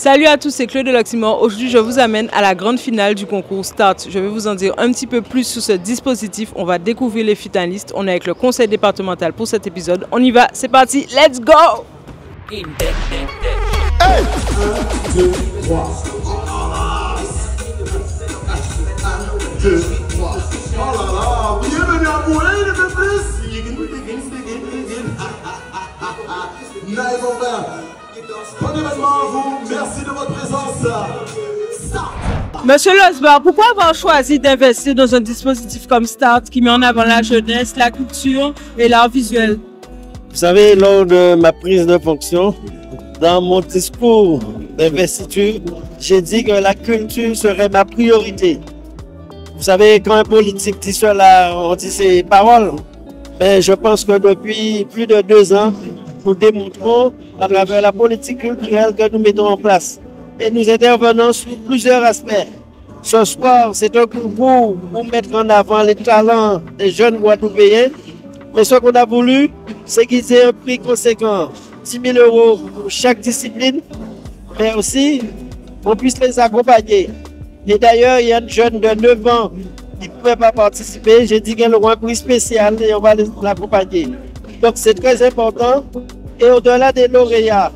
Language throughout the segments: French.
Salut à tous, c'est Chloé de l'Oxymore. Aujourd'hui, je vous amène à la grande finale du concours START. Je vais vous en dire un petit peu plus sur ce dispositif. On va découvrir les finalistes. On est avec le conseil départemental pour cet épisode. On y va, c'est parti, let's go! Hey! 1, 2, 3. 1, 2, 3. Oh là là, bienvenue à vous, hein, le peu plus. Nice, mon frère. Bon événement à vous, merci de votre présence. Monsieur Losbar, pourquoi avoir choisi d'investir dans un dispositif comme START qui met en avant la jeunesse, la culture et l'art visuel? Vous savez, lors de ma prise de fonction, dans mon discours d'investiture, j'ai dit que la culture serait ma priorité. Vous savez, quand un politique dit cela, on dit ses paroles. Mais je pense que depuis plus de 2 ans, nous démontrons à travers la politique culturelle que nous mettons en place. Et nous intervenons sur plusieurs aspects. Ce soir, c'est un concours pour mettre en avant les talents des jeunes Guadeloupéens. Mais ce qu'on a voulu, c'est qu'ils aient un prix conséquent, 10 000 € pour chaque discipline, mais aussi on puisse les accompagner. Et d'ailleurs, il y a un jeune de 9 ans qui ne pouvait pas participer. J'ai dit qu'elle aura un prix spécial et on va l'accompagner. Donc c'est très important. Et au-delà des lauréats,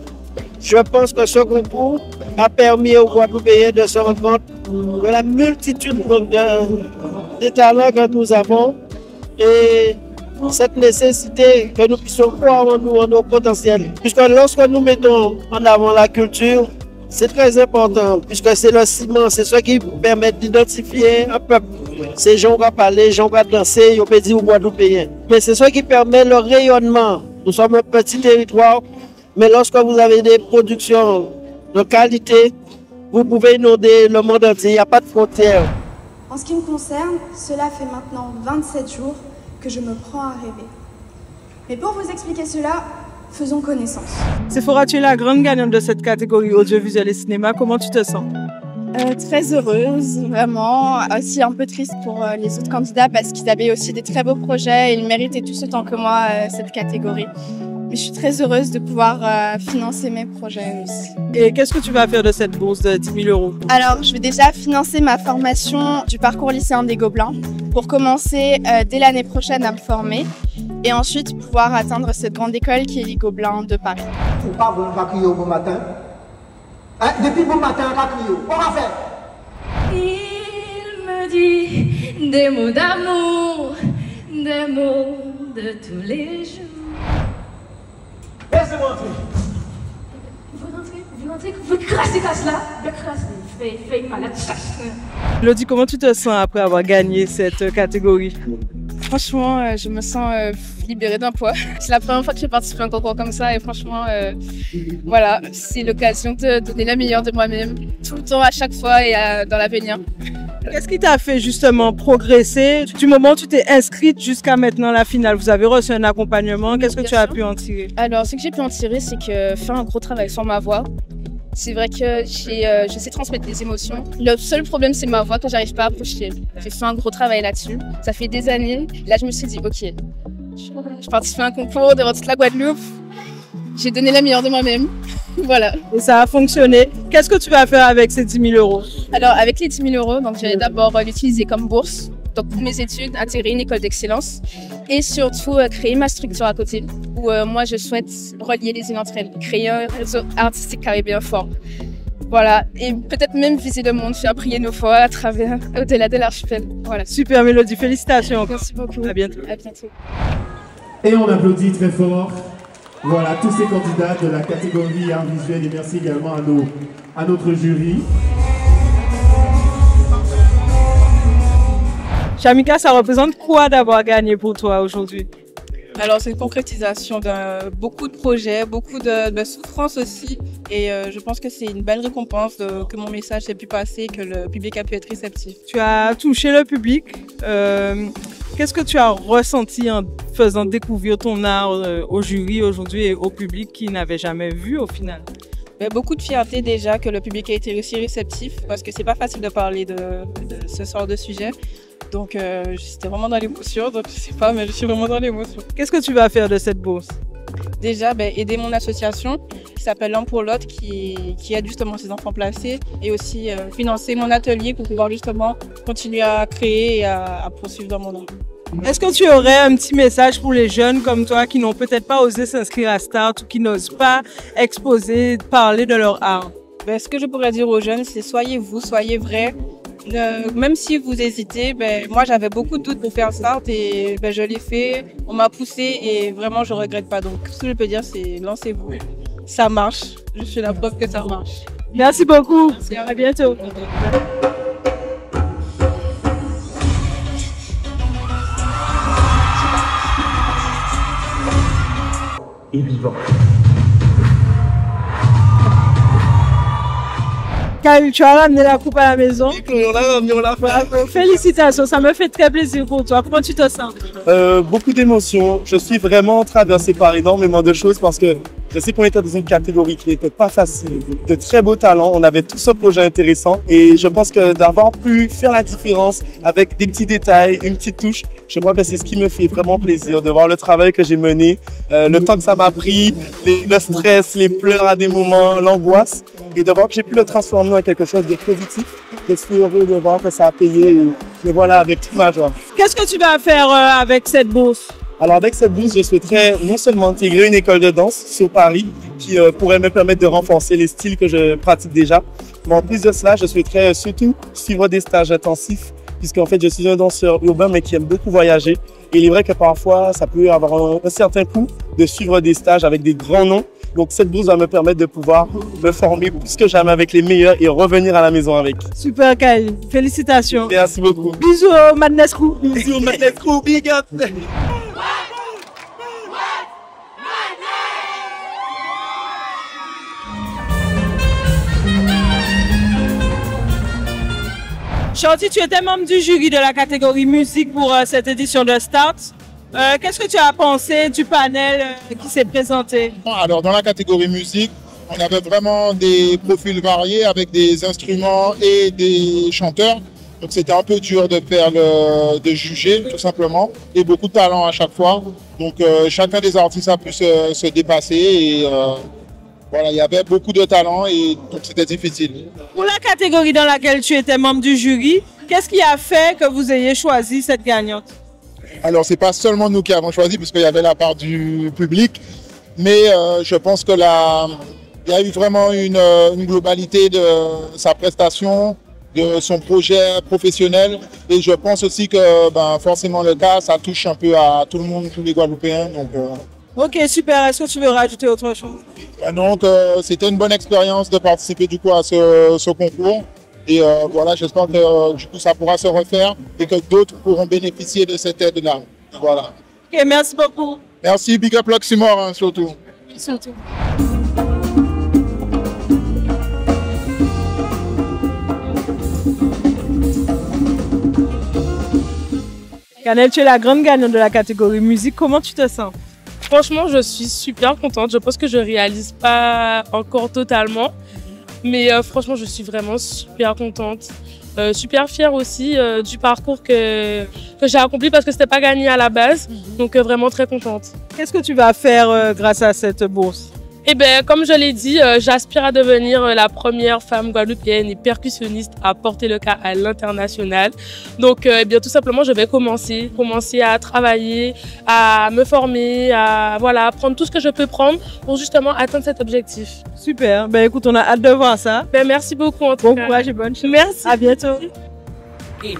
je pense que ce concours a permis aux Guadeloupéens de se rendre compte de la multitude de talents que nous avons et cette nécessité que nous puissions croire en nous, en nos potentiels. Puisque lorsque nous mettons en avant la culture, c'est très important, puisque c'est le ciment, c'est ce qui permet d'identifier un peuple. Ces gens qui parlent, les gens qui dansent, ils peuvent dire aux Guadeloupéens. Mais c'est ce qui permet le rayonnement. Nous sommes un petit territoire, mais lorsque vous avez des productions de qualité, vous pouvez inonder le monde entier, il n'y a pas de frontières. En ce qui me concerne, cela fait maintenant 27 jours que je me prends à rêver. Mais pour vous expliquer cela, faisons connaissance. Sephora, tu es la grande gagnante de cette catégorie audiovisuel et cinéma. Comment tu te sens? Très heureuse, vraiment. Aussi un peu triste pour les autres candidats parce qu'ils avaient aussi des très beaux projets et ils méritaient tous autant que moi cette catégorie. Mais je suis très heureuse de pouvoir financer mes projets aussi. Et qu'est-ce que tu vas faire de cette bourse de 10 000 €? Alors, je vais déjà financer ma formation du parcours lycéen des Gobelins pour commencer dès l'année prochaine à me former et ensuite pouvoir atteindre cette grande école qui est les Gobelins de Paris. C'est pas vous qui criez au bon matin. Hein? Depuis bon matin, on va crier. On va faire. Il me dit des mots d'amour, des mots de tous les jours. Laissez-moi entrer. Vous rentrez, vous crassez là, vous crassez, faites malade. Elodie, comment tu te sens après avoir gagné cette catégorie? Franchement, je me sens libérée d'un poids. C'est la première fois que je participe à un concours comme ça et franchement, voilà, c'est l'occasion de donner la meilleure de moi-même, tout le temps, à chaque fois et dans l'avenir. Qu'est-ce qui t'a fait justement progresser du moment où tu t'es inscrite jusqu'à maintenant la finale? Vous avez reçu un accompagnement, qu'est-ce que tu as pu en tirer? Alors, ce que j'ai pu en tirer, c'est que faire un gros travail sur ma voix. C'est vrai que je sais transmettre des émotions. Le seul problème, c'est ma voix que j'arrive pas à projeter. J'ai fait un gros travail là-dessus. Ça fait des années. Là, je me suis dit, ok, je participe à un concours devant toute la Guadeloupe. J'ai donné la meilleure de moi-même. Voilà. Et ça a fonctionné. Qu'est-ce que tu vas faire avec ces 10 000 €? Alors, avec les 10 000 €, donc, j'allais d'abord l'utiliser comme bourse. Donc, pour mes études, intégrer une école d'excellence et surtout créer ma structure à côté où moi, je souhaite relier les unes entre elles, créer un réseau artistique caribéen fort. Voilà, et peut-être même viser le monde, faire briller nos voix à travers, au-delà de l'archipel. Voilà. Super Mélodie, félicitations. Merci beaucoup. À bientôt. À bientôt. Et on applaudit très fort. Voilà, tous ces candidats de la catégorie art visuel et merci également à notre jury. Shamika, ça représente quoi d'avoir gagné pour toi aujourd'hui? Alors, c'est une concrétisation de beaucoup de projets, beaucoup de souffrances aussi. Et je pense que c'est une belle récompense que mon message ait pu passer, que le public a pu être réceptif. Tu as touché le public. Qu'est-ce que tu as ressenti en faisant découvrir ton art au jury aujourd'hui et au public qui n'avait jamais vu au final? Mais beaucoup de fierté déjà que le public a été aussi réceptif parce que c'est pas facile de parler de ce genre de sujet. Donc j'étais vraiment dans l'émotion, donc je sais pas, mais je suis vraiment dans l'émotion. Qu'est-ce que tu vas faire de cette bourse? Déjà, aider mon association qui s'appelle L'Un pour l'Autre, qui aide justement ces enfants placés, et aussi financer mon atelier pour pouvoir justement continuer à créer et à poursuivre dans mon art. Est-ce que tu aurais un petit message pour les jeunes comme toi qui n'ont peut-être pas osé s'inscrire à Start ou qui n'osent pas exposer, parler de leur art? Ce que je pourrais dire aux jeunes, c'est soyez vous, soyez vrais. Même si vous hésitez, moi j'avais beaucoup de doutes pour faire Start et je l'ai fait, on m'a poussé et vraiment je regrette pas. Donc ce que je peux dire, c'est lancez-vous. Ça marche, je suis la preuve que ça marche. Merci beaucoup, à bientôt. Et vivant. Kyle, tu as ramené la coupe à la maison. On l'a ramené, on l'a fait. Félicitations, ça me fait très plaisir pour toi. Comment tu te sens? Beaucoup d'émotions. Je suis vraiment traversé par énormément de choses parce que je sais qu'on était dans une catégorie qui n'était pas facile. De très beaux talents, on avait tout ce projet intéressant et je pense que d'avoir pu faire la différence avec des petits détails, une petite touche, je crois que c'est ce qui me fait vraiment plaisir de voir le travail que j'ai mené, le temps que ça m'a pris, le stress, les pleurs à des moments, l'angoisse et de voir que j'ai pu le transformer en quelque chose de positif. Je suis heureux de voir que ça a payé et voilà, avec toute ma joie. Qu'est-ce que tu vas faire avec cette bourse? Alors avec cette bourse, je souhaiterais non seulement intégrer une école de danse sur Paris qui pourrait me permettre de renforcer les styles que je pratique déjà, mais en plus de cela, je souhaiterais surtout suivre des stages intensifs puisqu'en fait je suis un danseur urbain mais qui aime beaucoup voyager et il est vrai que parfois ça peut avoir un certain coût de suivre des stages avec des grands noms. Donc cette bourse va me permettre de pouvoir me former plus que jamais avec les meilleurs et revenir à la maison avec. Super Kyle, félicitations. Merci beaucoup. Bisous au Madness Crew. Bisous au Madness Crew, big up. Chanty, tu étais membre du jury de la catégorie musique pour cette édition de Start. Qu'est-ce que tu as pensé du panel qui s'est présenté? Alors, dans la catégorie musique, on avait vraiment des profils variés avec des instruments et des chanteurs. Donc, c'était un peu dur de juger, tout simplement, et beaucoup de talent à chaque fois. Donc, chacun des artistes a pu se dépasser et voilà, il y avait beaucoup de talent et donc c'était difficile. Pour la catégorie dans laquelle tu étais membre du jury, qu'est-ce qui a fait que vous ayez choisi cette gagnante? Alors, ce n'est pas seulement nous qui avons choisi, puisqu'il y avait la part du public, mais je pense qu'il y a eu vraiment une globalité de sa prestation, de son projet professionnel, et je pense aussi que forcément le cas, ça touche un peu à tout le monde, tous les Guadeloupéens. Donc, Ok, super. Est-ce que tu veux rajouter autre chose? Donc, c'était une bonne expérience de participer du coup à ce concours. Et voilà, j'espère que du coup, ça pourra se refaire et que d'autres pourront bénéficier de cette aide-là. Voilà. Ok, merci beaucoup. Merci, big up Luximore, hein, surtout. Surtout. Canel, tu es la grande gagnante de la catégorie musique. Comment tu te sens? Franchement, je suis super contente. Je pense que je ne réalise pas encore totalement. Mais franchement, je suis vraiment super contente. Super fière aussi du parcours que j'ai accompli parce que ce n'était pas gagné à la base. Donc vraiment très contente. Qu'est-ce que tu vas faire grâce à cette bourse? Eh bien, comme je l'ai dit, j'aspire à devenir la première femme guadeloupéenne et percussionniste à porter le cas à l'international. Donc, eh bien, tout simplement, je vais commencer à travailler, à me former, à voilà, prendre tout ce que je peux prendre pour justement atteindre cet objectif. Super. Ben, écoute, on a hâte de voir ça. Ben, merci beaucoup. En tout bon cas. courage et bonne chance. Merci. À bientôt. Hey!